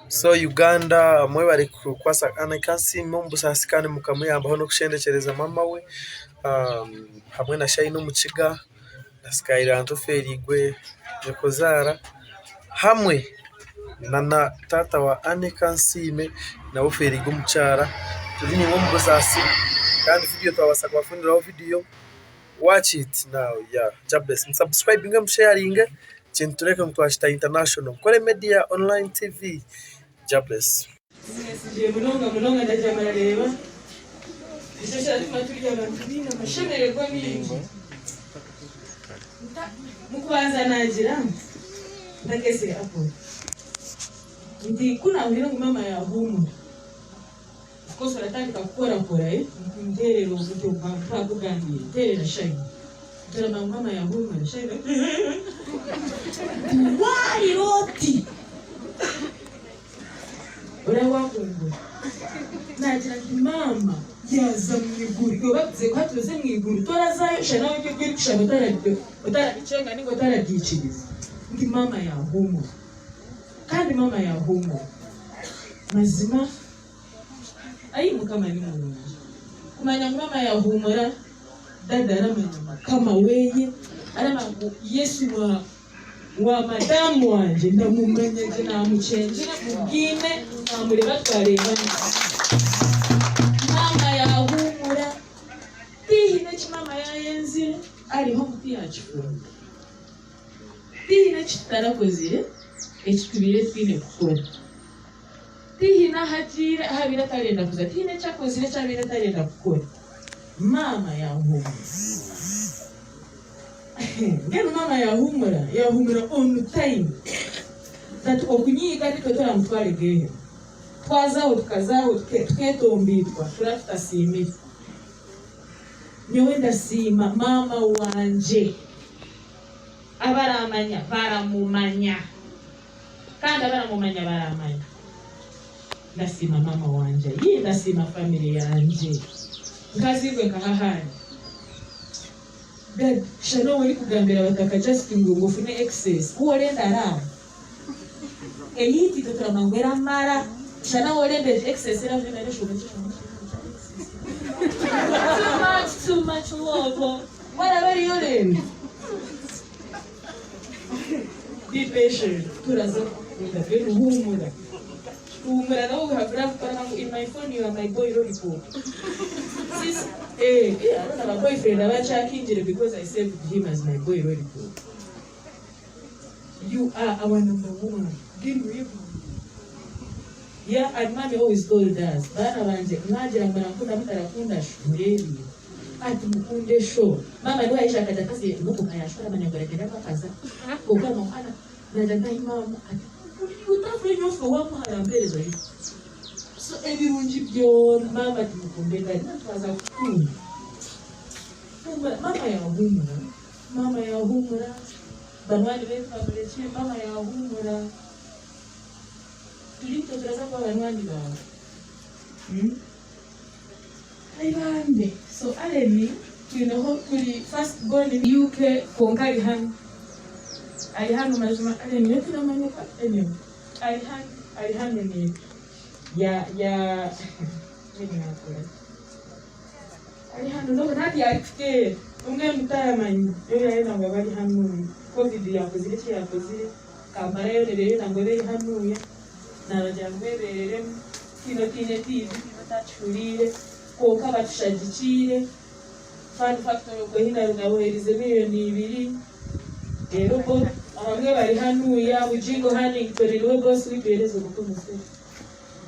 So Uganda mwe bari kukwasa anakasi mumbusasi kandi mukamuyambaho no kushendekereza mama we hamwe na Shine Mukiga na Skyland Ferigwe Nyokozara hamwe na tata wa Anekansime na Ferigwe Mucyara turi ni mumbusasi kandi video twabasa kubafundiraho video. Watch it now. Yeah, God bless. Subscribe and sharing. Chintureka mtwashita international. Kole media online TV. God bless. Mulonga ndajamala leba. Ishasha tumatulya abantu mashemere kwa mingi. Mukubanza najira. Ndakese hapo. Ndi kuna ngiro mama ya humu. Kosa nataka kukora mtere robuto kwa kugandi tere na Shine tena mama ya huyu na Shine wali roti ora wakungu najira kimama yaza mwiguru ko bavuze ko hatuze mwiguru torazayo shana wike kwirikisha utaragicenga ningo taragiciriza ndi mama ya humu kandi mama ya humu mazima ayi mukama ni muntu kumanya mama ya humura dada aramanya kama weye aramangu Yesu wa madamu wanje ndamumanye je namucenjira mugine namureba twarebana mama ya humura tihine mama ya yenzi ariho muti yacu tihine kitarakozire ekitubire twine gukora tihina hajira habira tarenda kuza tihine cyakozire cyabira tarenda gukora mama ya humura ngeno mama ya humura on time that okunyiga rito taramutware gehe twazaho tukazaho tuketombitwa turafitasimira nyowe ndasima mama wanje abaramanya baramumanya kandi abaramumanya baramanya ndasima mama wanje ndasima family yanje ngazigwe kahahani dad shano wali kugambira bataka just ngo fune excess kuolenda ara eyiti totamangwera mara shano olenda excess era vina resho too much love wala bari yolenda be patient turaza ndabero humura umara no have graph kana in my phone you are my boy lollipop sis I don't have a boyfriend abachakinjire because I saved him as my boy lollipop. You are our number one. Didn't we? Yeah, and mommy always told us bana banje mwajira mbarakunda mutarakunda shureri ati mukunde show mama ndo aisha kaja kazi nuko kayashura manyangorekera pakaza kokana mwana najanga mama ati utafanya for one harambere zo so ebirungi byo mama tumukumbenda twaza kukunda mama ya humura banwani be family chi mama ya humura tulito traza kwa banwani ba ayande so aleni kuri first born in UK konkari han ayihano majuma aleni yote na manyaka aleni ayihano ni ya nini nakora ayihano no nati arifike umwe mutayamanyi yo yaenda ngo bari hano covid yakozire cyo yakozire kambara yo rero nango bari hano n'abajyambwe berere kino TV batachurire ko kabashagikire fan factor yo hina runaboherize miliyoni 2 rero bo abamwe bari hano ya Bujingo Hannington niwe boss w'iperereza gukomeza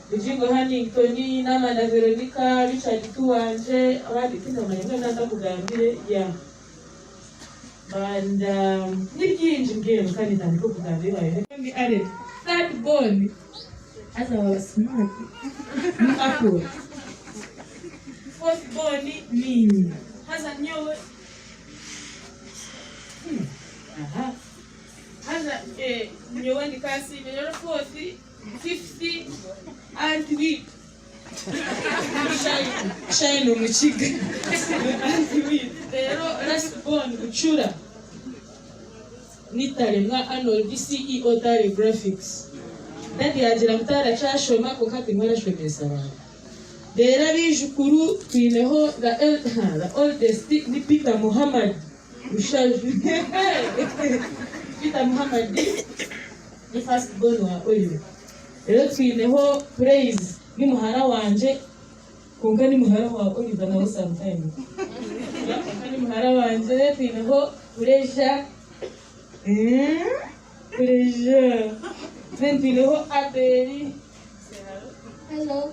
Bujingo Hannington n'Amanda Veronica Richard Tuwanje abandi kinamanye nanda kugambire ya banda n'ibyinji mbwira kandi ndandiko kugambira baye ale third born asa smart mako fourth born mimi hasa nyowe hasa nyowe ndikasi nyowe fourth 50 and we Shine Mukiga and we rero last born Uchura nitare mwa Arnold CEO Tare Graphics nandi yagira mutara cyashoma ko kati nkora shomesa abantu rero abijukuru twineho the oldest ni Peter Muhammad ushaje Peter Muhammad ni first born wa oyo rero twineho Praise ni muhara wanje kunga ni muhara wa Oliver na sometime ni muhara wanje twineho Ureja then twineho Abeli hello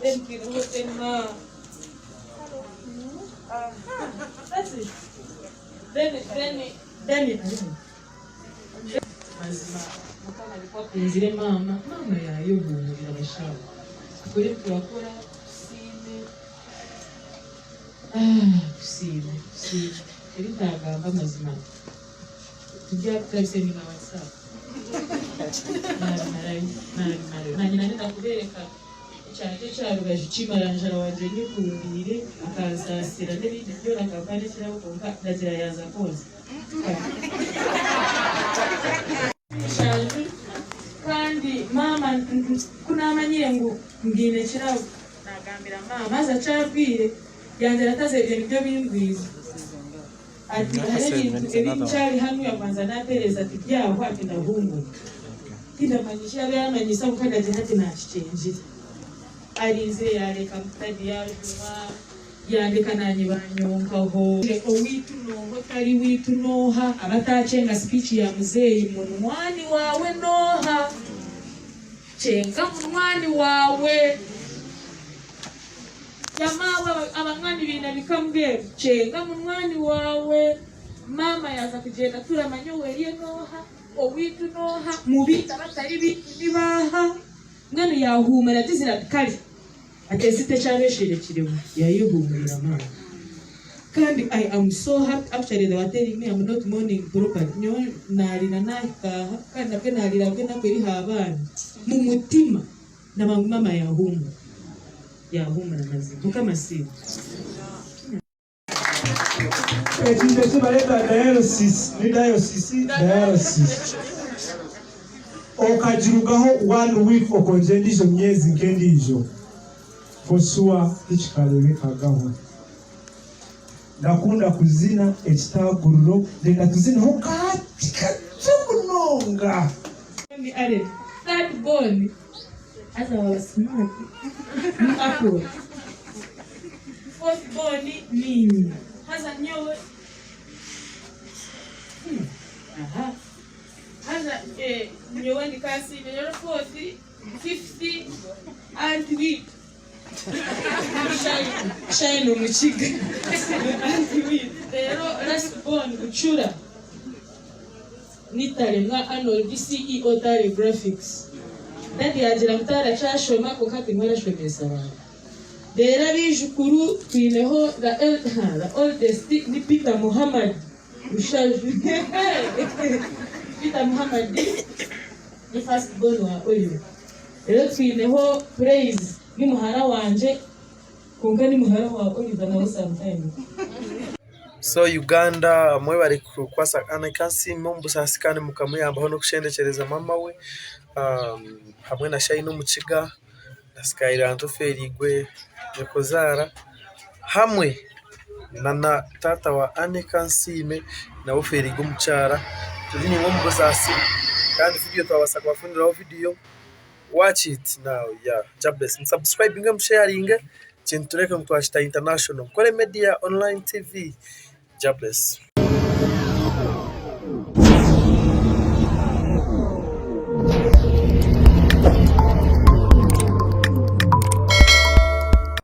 then twineho Emma that's it then mazima mukama alikuwa kunzire mama yayobuhurira abashaka kuri turakora kusine ebitagamba mazima tujya twese ni WhatsApp nanyina kubereka cyane cyarugaju kimaranjara wanje nikumbire akazasira n'ibindi byo nakapane kirabo konka ndagira yaza koza kandi mama kunamanyire ngo ngine kirabo nagambira mama aza cyabwire yanjye atazebye ibyo bimbwiza ati hari ibintu cyari hano yabanza natereza ati byaho ati ndahungu kindamanyisha yamanyisa mukagaje ati nakicenjira arize yareka mutadi yajuma yandika nanyi banyonkaho owitu noho tari witu noha abatacenga speech ya muzeyi munwani wawe noha cenga munwani wawe yamawe abangani bina bikambwe cenga munwani wawe mama yaza kugenda turamanyoweriye noha owitu noha mubita batari bibaha ngano yahumara dizira kali atesite cyabesherekirewe yayihumurira mama kandi I am so happy actually they were telling me I'm not mourning properly nyo narina nahika kandi nabwe narira bwe nakwiri habana mu mutima na mama yahumura mazima kama sibo ekinde kibaleta dialysis okajirugaho 1 week okonjendisho myezi nkendijo fosua ikikalebekagaho ndakunda kuzina ekitaguriro ndenda tuzinaho kati katunonga ni ale that born as I was smart apple fourth born ni hasa nyowe hasa nyowe ni kasi nyowe 40 50 and week shine umuchiga rero last born gucura nitare mwa Arnold CEO Tare Graphics nandi yagira mutara cyashoma ko kati nkora shomesa abantu rero abijukuru twineho the oldest ni Peter Muhammad ushaje Peter Muhammad ni first born wa oyo rero twineho Praise ni muhara wanje kunga ni muhara wa Oliver na sometime so Uganda mwe bari kwasa anakasi mumbusasikane mukamuyambaho no kushendekereza mama we hamwe na Shayi no mukiga na Skyranto Ferigwe Nyokozara hamwe na tata wa Anekansime na Oferigwe mucyara turi ni mumbusasi kandi video twabasa kubafundiraho video. Watch it now, yeah. God bless. Subscribe and sharing. Chintureka mtwashita international. Kole media online TV. God bless.